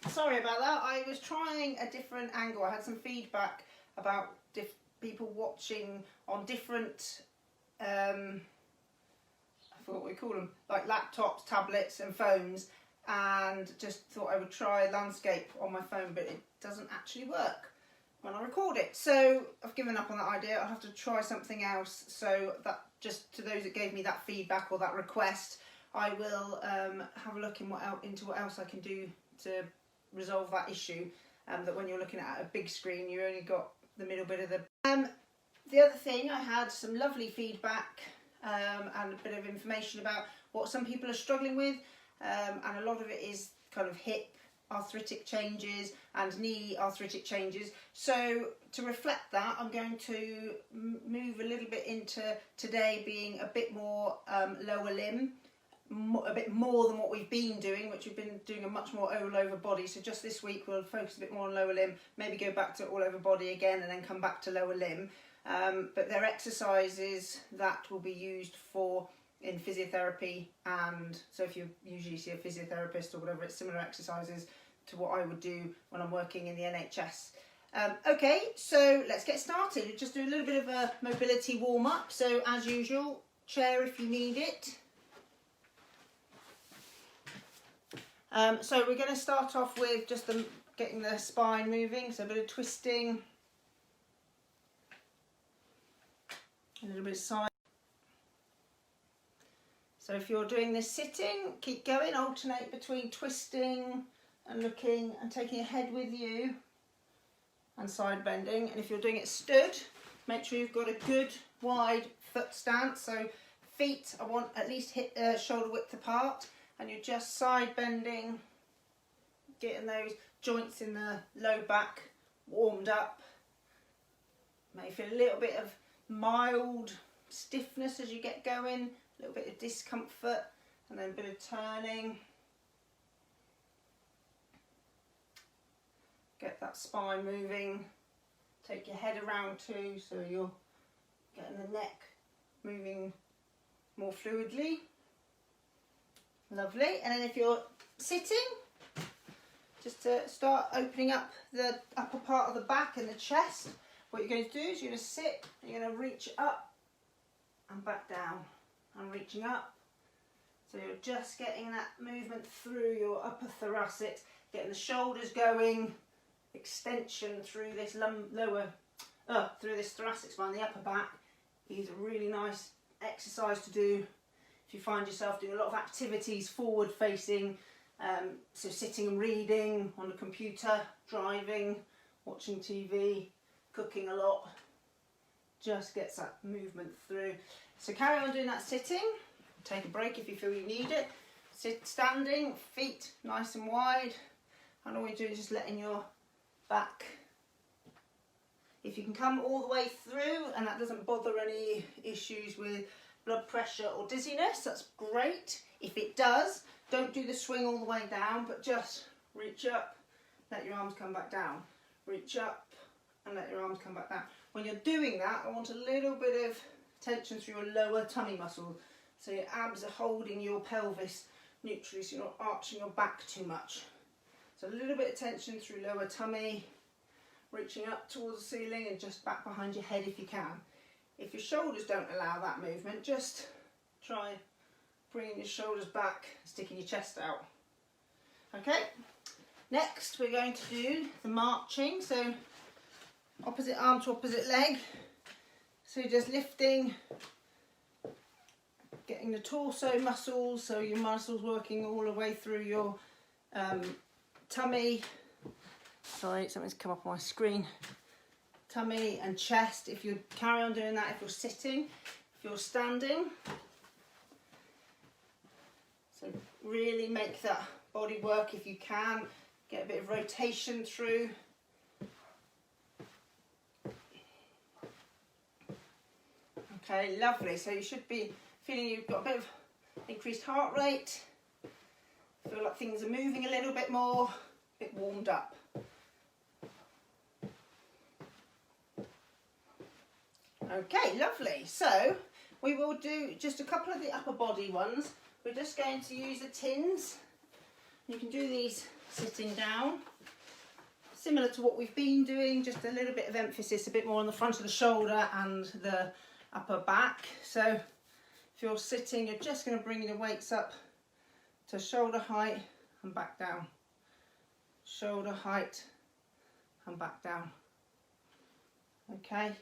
Sorry about that. I was trying a different angle. I had some feedback about people watching on different, I forgot what we call them, like laptops, tablets and phones, and just thought I would try landscape on my phone, but it doesn't actually work when I record it. So I've given up on that idea. I'll have to try something else. So that, just to those that gave me that feedback or that request, I will have a look into what else I can do to resolve that issue. That when you're looking at a big screen, you only got the middle bit of the... The other thing, I had some lovely feedback and a bit of information about what some people are struggling with, and a lot of it is kind of hip arthritic changes and knee arthritic changes. So to reflect that, I'm going to move a little bit into today being a bit more lower limb, a bit more than what we've been doing, which we've been doing a much more all over body. So just this week we'll focus a bit more on lower limb, maybe go back to all over body again and then come back to lower limb. But they're exercises that will be used in physiotherapy, and so if you usually see a physiotherapist or whatever, it's similar exercises to what I would do when I'm working in the NHS. Okay, so let's get started. Just do a little bit of a mobility warm up. So as usual, chair if you need it. So we're going to start off with just getting the spine moving, so a bit of twisting, a little bit of side. So if you're doing this sitting, keep going, alternate between twisting and looking and taking your head with you and side bending. And if you're doing it stood, make sure you've got a good wide foot stance. So feet, I want at least hip shoulder width apart, and you're just side bending, getting those joints in the low back warmed up. May feel a little bit of mild stiffness as you get going, a little bit of discomfort, and then a bit of turning. Get that spine moving. Take your head around too, so you're getting the neck moving more fluidly. Lovely. And then if you're sitting, just to start opening up the upper part of the back and the chest, what you're going to do is you're going to sit, you're going to reach up and back down, and reaching up. So you're just getting that movement through your upper thoracic, getting the shoulders going, extension through this through this thoracic spine, the upper back is a really nice exercise to do if you find yourself doing a lot of activities forward facing, so sitting and reading on the computer, driving, watching TV, cooking a lot, just gets that movement through. So carry on doing that sitting, take a break if you feel you need it. Sit standing, feet nice and wide, and all you do is just letting your back, if you can come all the way through and that doesn't bother any issues with blood pressure or dizziness, that's great. If it does, don't do the swing all the way down, but just reach up, let your arms come back down, reach up and let your arms come back down. When you're doing that, I want a little bit of tension through your lower tummy muscle, so your abs are holding your pelvis neutrally, so you're not arching your back too much. So a little bit of tension through lower tummy, reaching up towards the ceiling and just back behind your head if you can. If your shoulders don't allow that movement, just try bringing your shoulders back, sticking your chest out. Okay, next we're going to do the marching, so opposite arm to opposite leg. So you're just lifting, getting the torso muscles, so your muscles working all the way through your tummy. Sorry, something's come up on my screen. Tummy and chest, if you carry on doing that, if you're sitting, if you're standing. So really make that body work if you can. Get a bit of rotation through. Okay, lovely. So you should be feeling you've got a bit of increased heart rate. Feel like things are moving a little bit more, a bit warmed up. Okay, lovely. So we will do just a couple of the upper body ones. We're just going to use the tins. You can do these sitting down. Similar to what we've been doing, just a little bit of emphasis, a bit more on the front of the shoulder and the upper back. So if you're sitting, you're just going to bring your weights up to shoulder height and back down. Shoulder height and back down. Okay.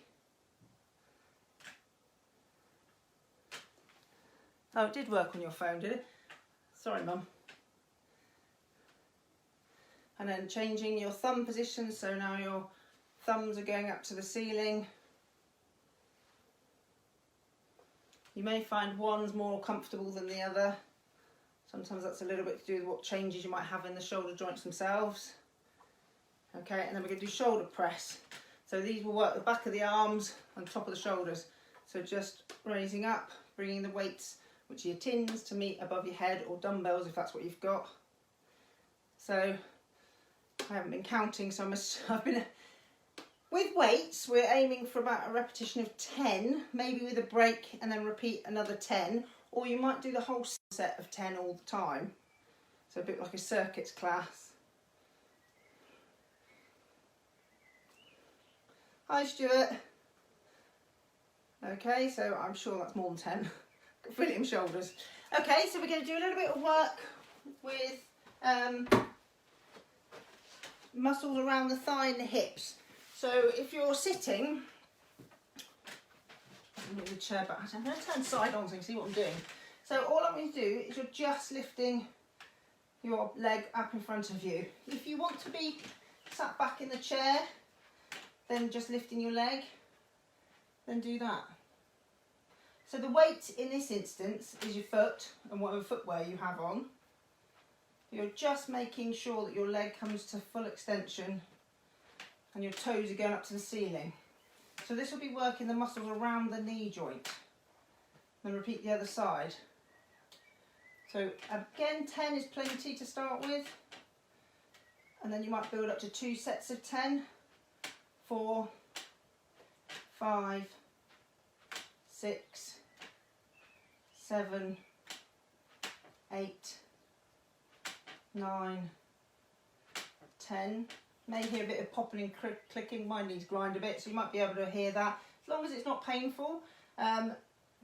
Oh, it did work on your phone, did it? Sorry, Mum. And then changing your thumb position, so now your thumbs are going up to the ceiling. You may find one's more comfortable than the other. Sometimes that's a little bit to do with what changes you might have in the shoulder joints themselves. Okay, and then we're going to do shoulder press. So these will work the back of the arms and top of the shoulders. So just raising up, bringing the weights, which are your tins, to meet above your head, or dumbbells if that's what you've got. So I haven't been counting, so I've been, with weights, we're aiming for about a repetition of 10, maybe with a break, and then repeat another 10, or you might do the whole set of 10 all the time. So a bit like a circuits class. Hi Stuart. Okay, so I'm sure that's more than 10. Brilliant shoulders. Okay, so we're going to do a little bit of work with muscles around the thigh and the hips. So if you're sitting, move the chair back. I'm going to turn side on so you can see what I'm doing. So all I'm going to do is you're just lifting your leg up in front of you. If you want to be sat back in the chair, then just lifting your leg, then do that. So the weight in this instance is your foot and whatever footwear you have on. You're just making sure that your leg comes to full extension and your toes are going up to the ceiling. So this will be working the muscles around the knee joint. Then repeat the other side. So again, 10 is plenty to start with. And then you might build up to 2 sets of 10. 4, 5, 6, 7, 8, 9, 10. May hear a bit of popping and clicking. My knees grind a bit, so you might be able to hear that. As long as it's not painful.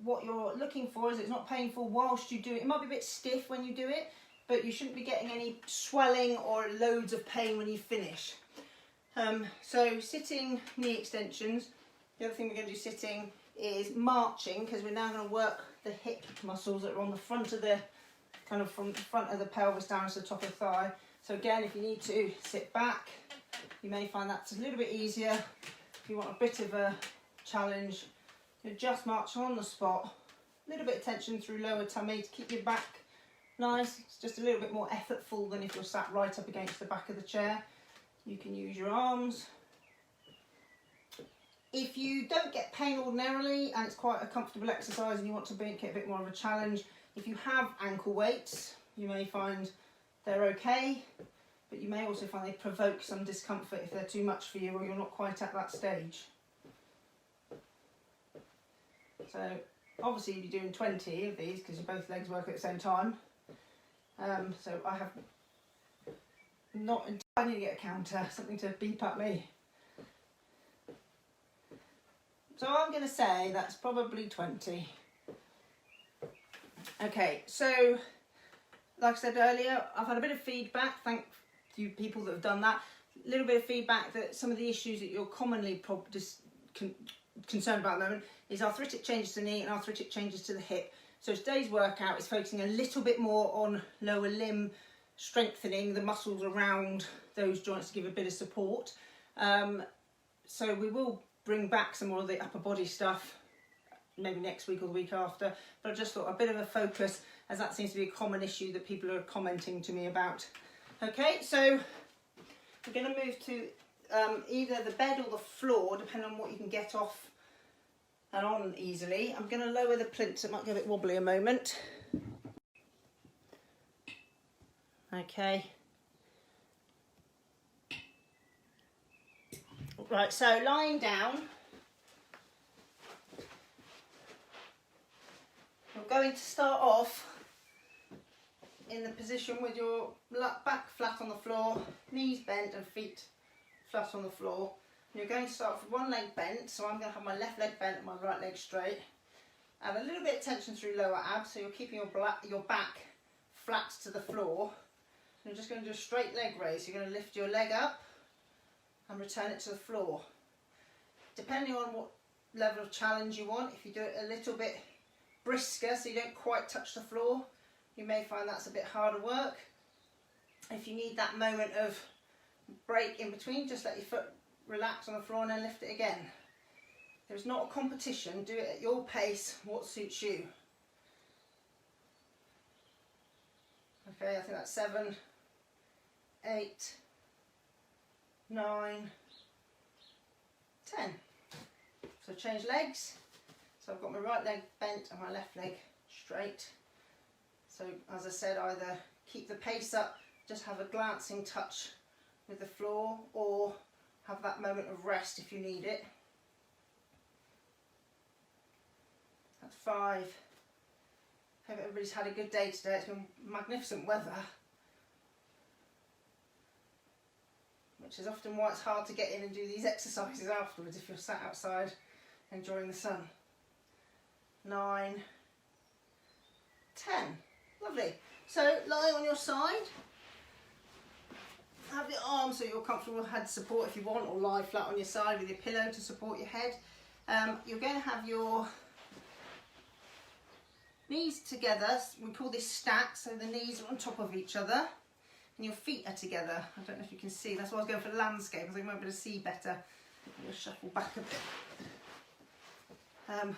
What you're looking for is it's not painful whilst you do it. It might be a bit stiff when you do it, but you shouldn't be getting any swelling or loads of pain when you finish. So sitting knee extensions. The other thing we're going to do sitting is marching, because we're now going to work the hip muscles that are on the front of the, kind of from the front of the pelvis down to the top of the thigh. So again, if you need to sit back, you may find that's a little bit easier. If you want a bit of a challenge, you just march on the spot. A little bit of tension through lower tummy to keep your back nice. It's just a little bit more effortful than if you're sat right up against the back of the chair. You can use your arms. If you don't get pain ordinarily and it's quite a comfortable exercise and you want to make it a bit more of a challenge, if you have ankle weights, you may find they're okay, but you may also find they provoke some discomfort if they're too much for you or you're not quite at that stage. So obviously you're doing 20 of these because both legs work at the same time. So I have not, I need to get a counter, something to beep at me. So I'm going to say that's probably 20. Okay, so like I said earlier, I've had a bit of feedback, thank you people that have done that. A little bit of feedback that some of the issues that you're commonly concerned about at the moment is arthritic changes to the knee and arthritic changes to the hip. So today's workout is focusing a little bit more on lower limb strengthening the muscles around those joints to give a bit of support. So we will bring back some more of the upper body stuff maybe next week or the week after, but I just thought a bit of a focus as that seems to be a common issue that people are commenting to me about. Okay, so we're going to move to either the bed or the floor, depending on what you can get off and on easily. I'm going to lower the plinth, so it might get a bit wobbly a moment. Okay. Right, so lying down, we're going to start off in the position with your back flat on the floor, knees bent and feet flat on the floor. And you're going to start with one leg bent, so I'm going to have my left leg bent and my right leg straight. And a little bit of tension through lower abs, so you're keeping your back flat to the floor. And you're just going to do a straight leg raise. You're going to lift your leg up and return it to the floor. Depending on what level of challenge you want, if you do it a little bit brisker so you don't quite touch the floor, you may find that's a bit harder work. If you need that moment of break in between, just let your foot relax on the floor and then lift it again. There's not a competition, do it at your pace, what suits you. Okay, I think that's 7, 8, 9, 10. So change legs. So I've got my right leg bent and my left leg straight. So as I said, either keep the pace up, just have a glancing touch with the floor, or have that moment of rest if you need it. That's 5. Hope everybody's had a good day today. It's been magnificent weather, which is often why it's hard to get in and do these exercises afterwards if you're sat outside enjoying the sun. 9, 10. Lovely. So lie on your side. Have your arms so you're comfortable, head support if you want, or lie flat on your side with your pillow to support your head. You're going to have your knees together. We call this stacked, so the knees are on top of each other and your feet are together. I don't know if you can see, that's why I was going for landscape, because I might be able to see better. I'm going to shuffle back a bit.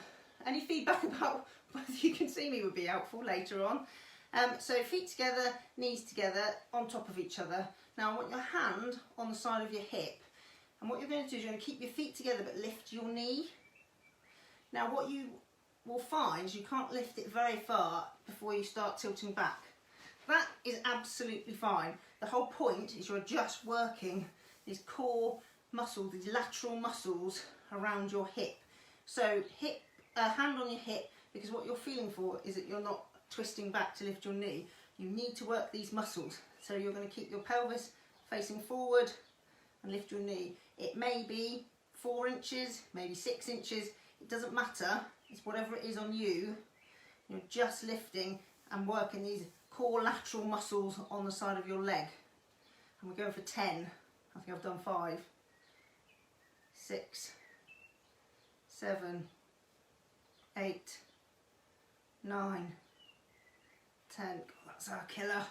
Any feedback about whether you can see me would be helpful later on. So feet together, knees together, on top of each other. Now I want your hand on the side of your hip, and what you're going to do is you're going to keep your feet together but lift your knee. Now what you will find is you can't lift it very far before you start tilting back. That is absolutely fine. The whole point is you're just working these core muscles, these lateral muscles around your hip. So hand on your hip, because what you're feeling for is that you're not twisting back to lift your knee. You need to work these muscles. So you're going to keep your pelvis facing forward and lift your knee. It may be 4 inches, maybe 6 inches. It doesn't matter. It's whatever it is on you. You're just lifting and working these core lateral muscles on the side of your leg. And we're going for 10. I think I've done 5, 6, 7, 8, 9, 10. God, that's our killer.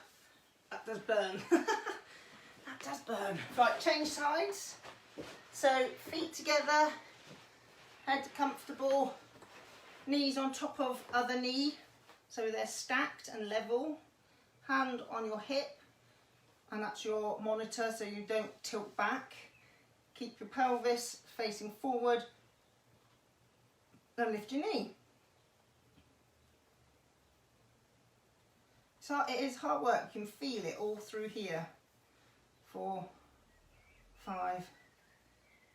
That does burn. That does burn. Right, change sides. So feet together, head comfortable, knees on top of other knee, so they're stacked and level. Hand on your hip, and that's your monitor so you don't tilt back. Keep your pelvis facing forward and lift your knee. So it is hard work, you can feel it all through here. 4, 5,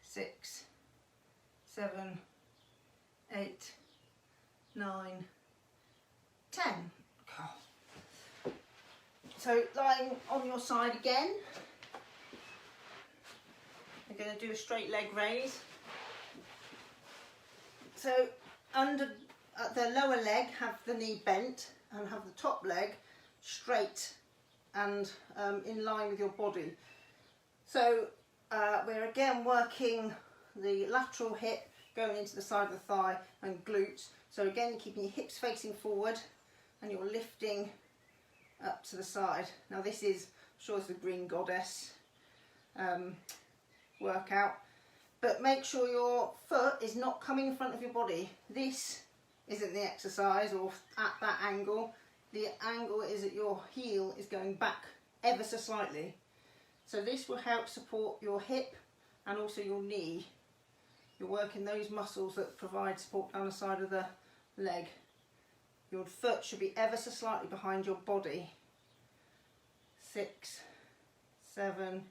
6, 7, 8, 9, 10. God. So lying on your side again, we're going to do a straight leg raise. So under the lower leg, have the knee bent and have the top leg straight and in line with your body. So we're again working the lateral hip going into the side of the thigh and glutes. So again, you're keeping your hips facing forward and you're lifting up to the side. Now this is, I'm sure it's the Green Goddess workout, but make sure your foot is not coming in front of your body. This isn't the exercise or at that angle. The angle is that your heel is going back ever so slightly. So this will help support your hip and also your knee. You're working those muscles that provide support down the side of the leg. Your foot should be ever so slightly behind your body. 6, 7,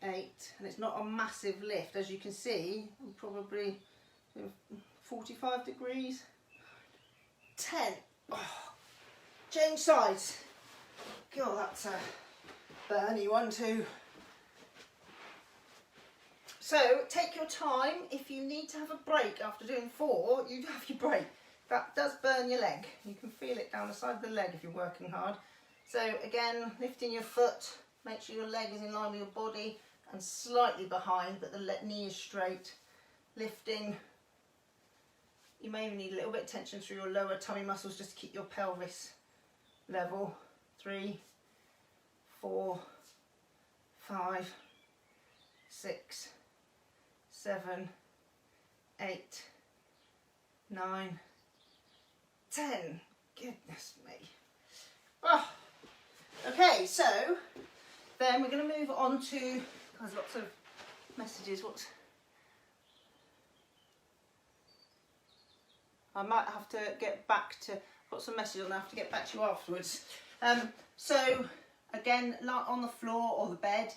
8, and it's not a massive lift. As you can see, I'm probably 45 degrees. 10. Oh. Change sides. God, that's a burny one too. So take your time. If you need to have a break after doing 4, you have your break. That does burn your leg. You can feel it down the side of the leg if you're working hard. So again, lifting your foot, make sure your leg is in line with your body and slightly behind, but the knee is straight. Lifting. You may even need a little bit of tension through your lower tummy muscles just to keep your pelvis level. 3, 4, 5, 6, 7, 8, 9, 10. Goodness me. Oh. Okay, so then we're going to move on to, there's lots of messages. I might have to get back to, got some messages and I have to get back to you afterwards. So again, on the floor or the bed,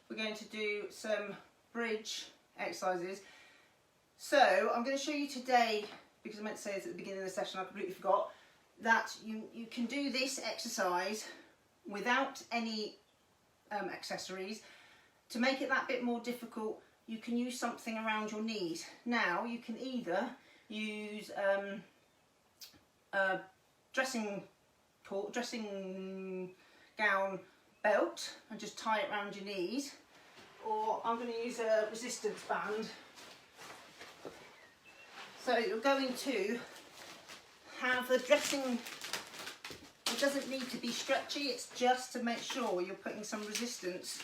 we're going to do some bridge exercises. So I'm going to show you today, because I meant to say this at the beginning of the session, I completely forgot, that you can do this exercise without any accessories. To make it that bit more difficult, you can use something around your knees. Now you can either use a dressing gown belt and just tie it around your knees, or I'm going to use a resistance band. So you're going to have the dressing, it doesn't need to be stretchy, it's just to make sure you're putting some resistance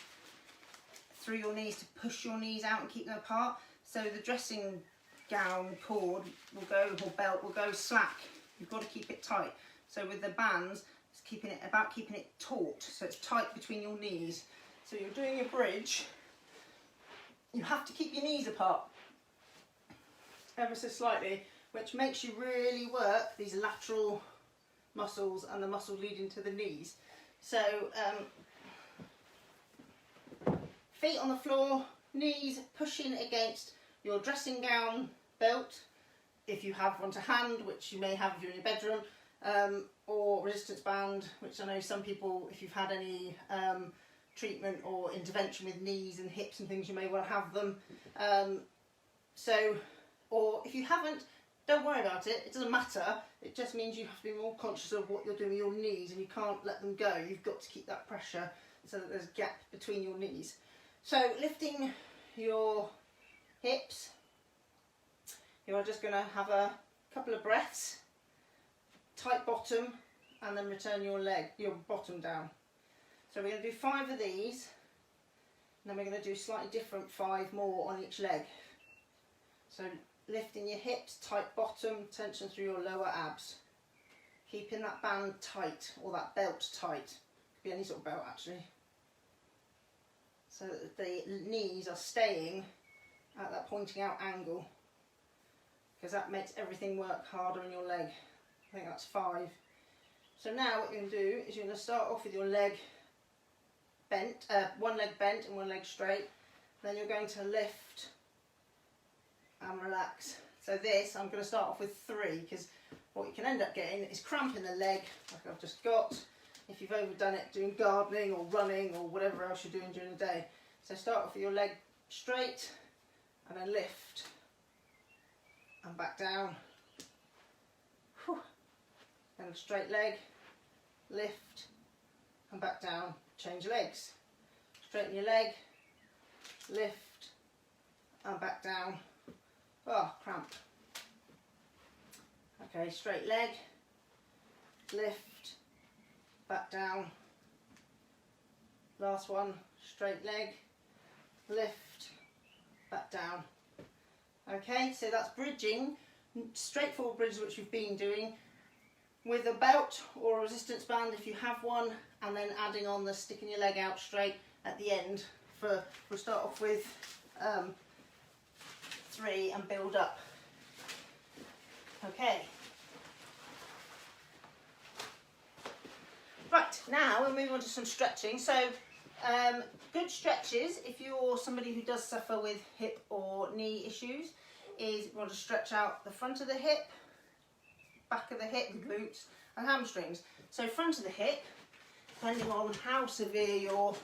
through your knees to push your knees out and keep them apart. So the dressing gown cord will go, or belt will go slack. You've got to keep it tight. So with the bands, it's keeping it taut, so it's tight between your knees. So you're doing a bridge, you have to keep your knees apart ever so slightly, which makes you really work these lateral muscles and the muscle leading to the knees. So feet on the floor, knees pushing against your dressing gown belt, if you have one to hand, which you may have if you're in your bedroom, or resistance band, which I know some people, if you've had any treatment or intervention with knees and hips and things, you may well have them. Or if you haven't, don't worry about it, it doesn't matter. It just means you have to be more conscious of what you're doing with your knees, and you can't let them go. You've got to keep that pressure so that there's a gap between your knees. So lifting your hips, you are just going to have a couple of breaths, tight bottom, and then return your bottom down. So we're going to do 5 of these, and then we're going to do slightly different 5 more on each leg. So lifting your hips, tight bottom, tension through your lower abs. Keeping that band tight, or that belt tight. Could be any sort of belt actually. So that the knees are staying at that pointing out angle, because that makes everything work harder in your leg. I think that's 5. So now what you're going to do is you're going to start off with your leg bent, one leg bent and one leg straight. Then you're going to lift and relax. So this, I'm going to start off with 3, because what you can end up getting is cramp in the leg, like I've just got, if you've overdone it doing gardening or running or whatever else you're doing during the day. So start off with your leg straight, and then lift, and back down. Whew. Then a straight leg, lift, and back down. Change legs. Straighten your leg, lift, and back down. Oh, cramp. Okay, straight leg, lift, back down. Last one, straight leg, lift, back down. Okay, so that's bridging, straightforward bridges which you've been doing with a belt or a resistance band if you have one, and then adding on the sticking your leg out straight at the end. We'll start off with 3 and build up. Okay. Right, now we'll move on to some stretching. So good stretches, if you're somebody who does suffer with hip or knee issues, is you want to stretch out the front of the hip, back of the hip, the glutes and hamstrings. So front of the hip, depending on how severe your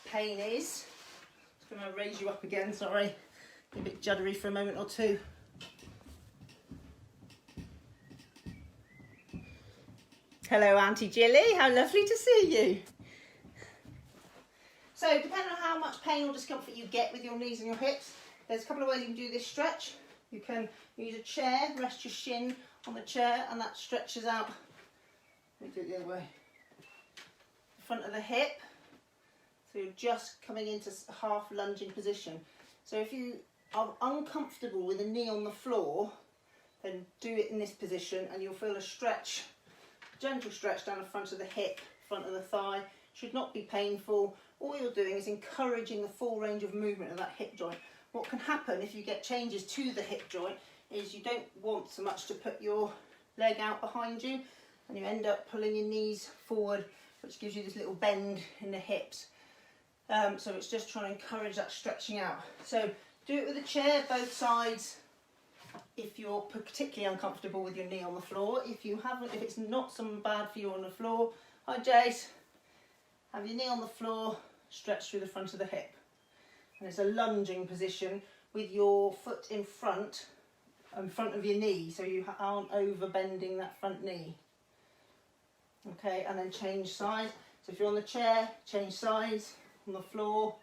pain is. Just going to raise you up again, sorry. A bit juddery for a moment or two. Hello Auntie Jilly, how lovely to see you. So depending on how much pain or discomfort you get with your knees and your hips, there's a couple of ways you can do this stretch. You can use a chair, rest your shin on the chair, and that stretches out. Let me do it the other way. The front of the hip. So you're just coming into half lunging position. So if you are uncomfortable with a knee on the floor, then do it in this position and you'll feel a stretch, gentle stretch down the front of the hip, front of the thigh. Should not be painful. All you're doing is encouraging the full range of movement of that hip joint. What can happen if you get changes to the hip joint is you don't want so much to put your leg out behind you and you end up pulling your knees forward, which gives you this little bend in the hips. So it's just trying to encourage that stretching out. So do it with a chair, both sides, if you're particularly uncomfortable with your knee on the floor. If it's not so bad for you on the floor, hi Jace, have your knee on the floor, stretch through the front of the hip. And it's a lunging position with your foot in front of your knee, so you aren't over bending that front knee. Okay, and then change sides. So if you're on the chair, change sides. On the floor,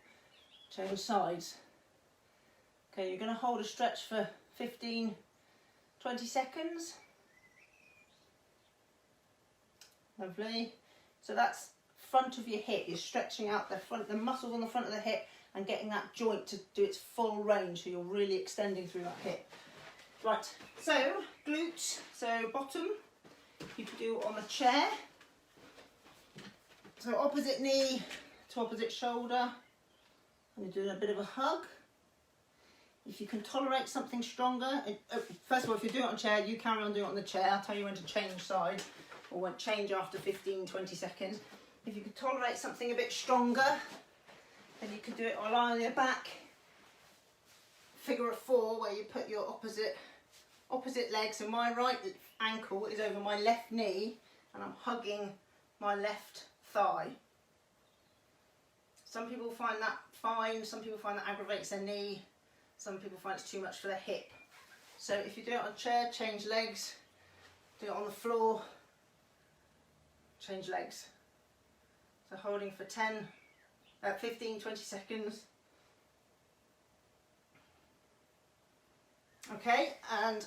change sides. Okay, you're going to hold a stretch for 15-20 seconds. Lovely. So that's front of your hip. You're stretching out the muscles on the front of the hip and getting that joint to do its full range, so you're really extending through that hip. Right, so glutes, so bottom, you can do on a chair. So opposite knee to opposite shoulder, and you're doing a bit of a hug. If you can tolerate something stronger, first of all, if you do it on a chair, you carry on doing it on the chair. I'll tell you when to change sides, or when change after 15-20 seconds. If you can tolerate something a bit stronger, then you can do it or lie on your back, figure of 4, where you put your opposite leg. So my right ankle is over my left knee, and I'm hugging my left thigh. Some people find that fine, some people find that aggravates their knee, some people find it's too much for their hip. So if you do it on a chair, change legs. Do it on the floor, change legs. So holding for 15-20 seconds. Okay, and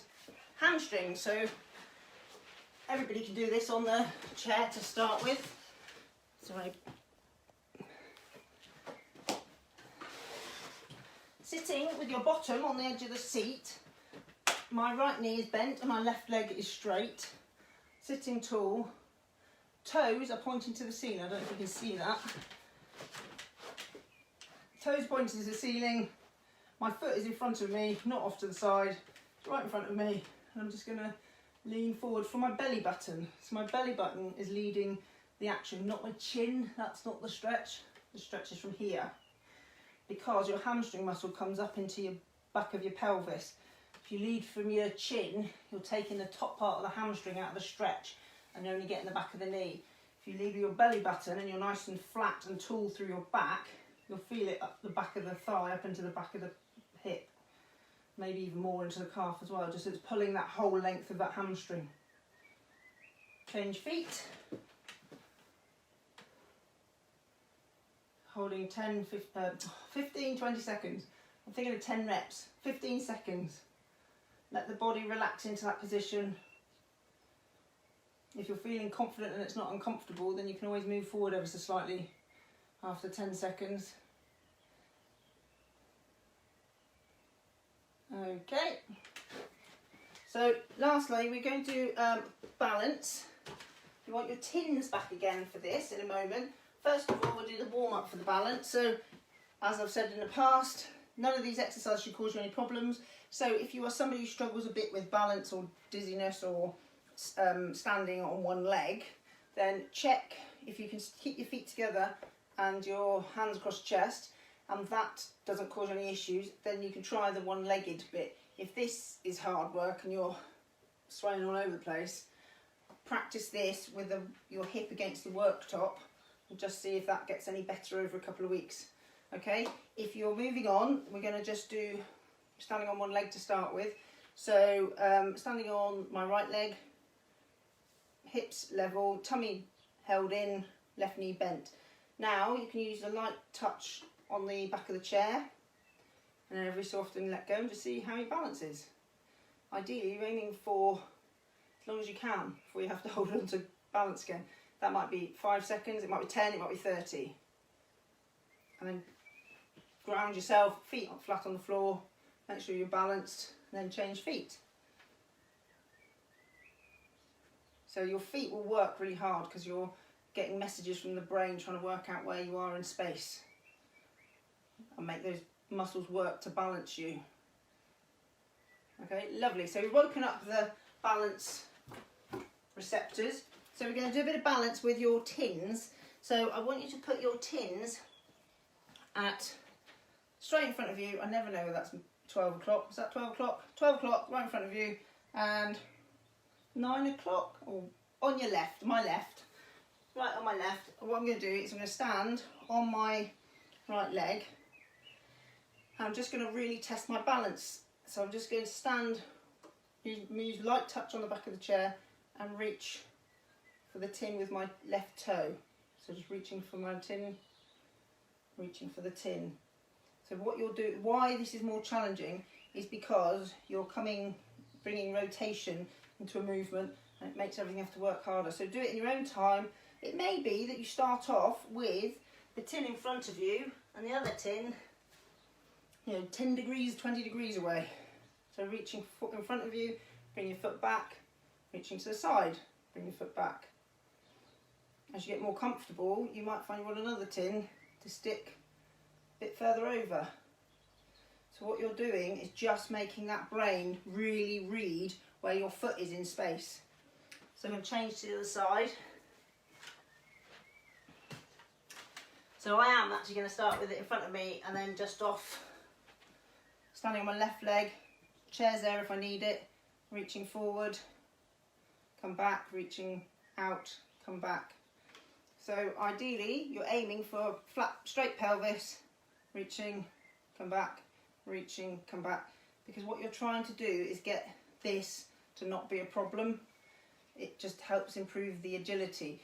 hamstrings. So everybody can do this on the chair to start with. So sitting with your bottom on the edge of the seat, my right knee is bent and my left leg is straight. Sitting tall, toes are pointing to the ceiling. I don't know if you can see that. Toes pointing to the ceiling. My foot is in front of me, not off to the side, it's right in front of me. And I'm just going to lean forward for my belly button. So my belly button is leading the action, not my chin. That's not the stretch. The stretch is from here, because your hamstring muscle comes up into your back of your pelvis. If you lead from your chin, you're taking the top part of the hamstring out of the stretch and you're only getting the back of the knee. If you lead with your belly button and you're nice and flat and tall through your back, you'll feel it up the back of the thigh, up into the back of the hip, maybe even more into the calf as well, just it's pulling that whole length of that hamstring. Change feet. Holding 15-20 seconds. I'm thinking of 10 reps, 15 seconds. Let the body relax into that position. If you're feeling confident and it's not uncomfortable, then you can always move forward ever so slightly after 10 seconds. Okay. So lastly, we're going to do balance. You want your tins back again for this in a moment. First of all, we'll do the warm-up for the balance. So, as I've said in the past, none of these exercises should cause you any problems. So if you are somebody who struggles a bit with balance or dizziness or standing on one leg, then check if you can keep your feet together and your hands across your chest, and that doesn't cause any issues, then you can try the one-legged bit. If this is hard work and you're swaying all over the place, practice this with your hip against the worktop and just see if that gets any better over a couple of weeks. Okay, if you're moving on, we're going to just do standing on one leg to start with. So standing on my right leg, hips level, tummy held in, left knee bent. Now you can use a light touch on the back of the chair, and then every so often let go and just see how your balance is. Ideally you're aiming for as long as you can before you have to hold on to balance again. That might be 5 seconds, it might be 10, it might be 30. And then ground yourself, feet flat on the floor, make sure you're balanced, and then change feet. So your feet will work really hard because you're getting messages from the brain trying to work out where you are in space and make those muscles work to balance you. Okay, lovely. So we've woken up the balance receptors. So we're going to do a bit of balance with your tins. So I want you to put your tins at straight in front of you. I never know whether that's 12 o'clock. Is that 12 o'clock? 12 o'clock right in front of you, and 9 o'clock or on your left, my left, right on my left. What I'm going to do is I'm going to stand on my right leg. I'm just going to really test my balance. So I'm just going to stand, use light touch on the back of the chair and reach for the tin with my left toe. So just reaching for my tin, reaching for the tin. So what you'll do, why this is more challenging, is because you're bringing rotation into a movement, and it makes everything have to work harder. So do it in your own time. It may be that you start off with the tin in front of you and the other tin, 10 degrees, 20 degrees away. So reaching foot in front of you, bring your foot back, reaching to the side, bring your foot back. As you get more comfortable, you might find you want another tin to stick a bit further over. So what you're doing is just making that brain really read where your foot is in space. So I'm going to change to the other side. So I am actually going to start with it in front of me and then just off, standing on my left leg, chair's there if I need it, reaching forward, come back, reaching out, come back. So ideally you're aiming for flat, straight pelvis, reaching, come back, reaching, come back, because what you're trying to do is get this to not be a problem. It just helps improve the agility.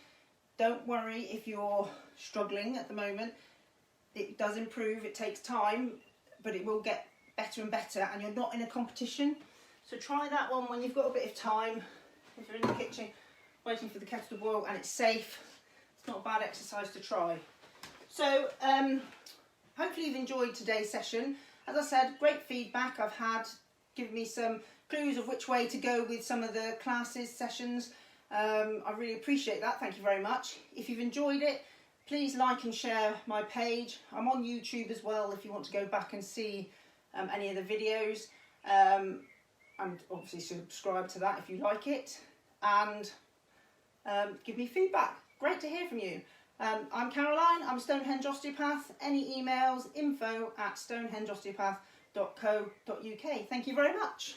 Don't worry if you're struggling at the moment. It does improve, it takes time, but it will get better and better, and you're not in a competition. So try that one when you've got a bit of time. If you're in the kitchen waiting for the kettle to boil and it's safe, it's not a bad exercise to try. So hopefully you've enjoyed today's session. As I said, great feedback I've had, given me some clues of which way to go with some of the classes, sessions. I really appreciate that, thank you very much. If you've enjoyed it, please like and share my page. I'm on YouTube as well if you want to go back and see any of the videos. And obviously subscribe to that if you like it, and give me feedback. Great to hear from you. I'm Caroline, I'm Stonehenge Osteopath. Any emails, info@stonehengeosteopath.co.uk. Thank you very much.